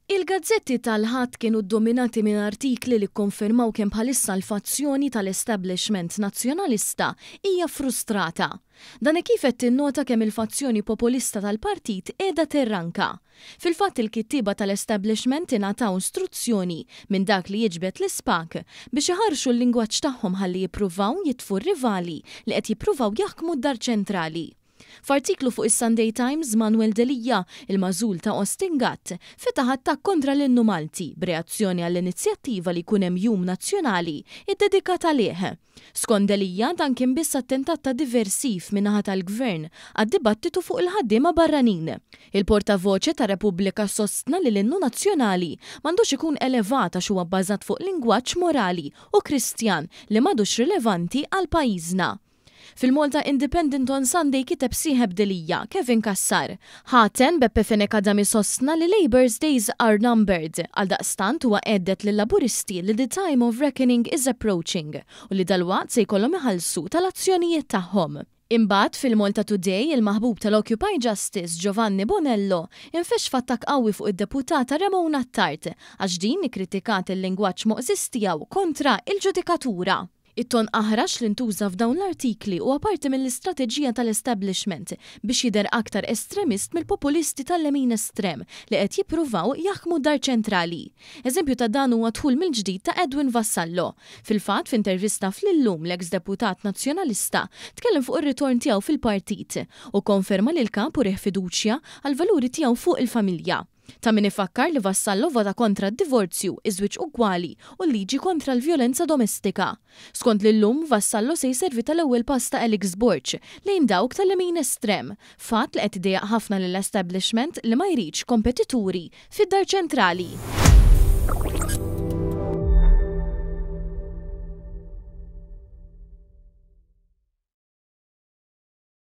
Il-gazzetti tal-ħadd kienu ddominati minn artikli li kkonfermaw kemm bħalissa l-fazzjoni tal-establishment nazzjonalista hija frustrata. Dan kif qed tinnota kemm il-fazzjoni populista tal-partit qiegħda terranka. Fil-fatt il-kittieba tal-establishment ingħataw istruzzjoni minn dak li jiġbed l-ispak biex iħarxu l-lingwaġġ tagħhom ħalli jippruvaw jitfu r-rivali li qed jippruvaw jaħkmu d-dar ċentrali. F'artiklu fuq is-Sunday Times, Manuel Delija, il-mażul ta' Ostingat, fetaħ attakk kontra l-innu Malti b'reazzjoni għall-inizjattiva li jkun hemm jum nazzjonali iddedikat għalih. Skont Delija dan kien biss attentat ta' diversiv min-naħa tal-Gvern għad-dibattitu fuq il-ħaddiema barranin. Il-portavoċe ta' Repubblika sostna li l-innu nazzjonali m'għandux ikun elevata huwa bbażat fuq lingwaġġ morali u Kristjan li m'għadux rilevanti għal pajjiżna. Fil-Malta Independent on Sunday kiteb sieħeb Delija, Kevin Kassar. Ħaten Beppe Fenekadami sostna li Labour's days are numbered, għal daqstant huwa għeddet lill-laburisti li the time of reckoning is approaching u li dalwaqt se jkollhom iħallsu tal-azzjonijiet tagħhom. Imbagħad fil-Malta Today il-maħbub tal-Occupy Justice Giovanni Bonello infex f'attakk qawwi fuq id-deputata Ramona Attart għax din ikkritikat il-lingwaġġ moqżis tiegħu kontra il-ġudikatura. It-ton aħrax li ntuża f'dawn l-artikli huwa parti mill-istrateġija tal-establishment biex jidher aktar estremist mill-populisti tal-lemin estrem li qed jippruvaw jaħkmu d-dar ċentrali. Eżempju ta' dan huwa dħul mill-ġdid ta' Edwin Vassallo. Fil-fatt f'intervista fl-illum l-eks deputat nazzjonalista tkellem fuq ir-ritorn tiegħu fil-partit u konferma li l-kap urih fiduċja għall-valuri tiegħu fuq il-familja. Ta' min ifakkar li Vassallo vota kontra d-divorzju, iż-żwieġ ugwali u liġi kontra l-vjolenza domestika. Skont lillum Vassallo se jservi tal-ewwel pass ta' Alex Borch lejn dawk tal-lemin estrem, fatt li qed idejjaq ħafna lill-establishment li ma jridx kompetituri fid-dar ċentrali.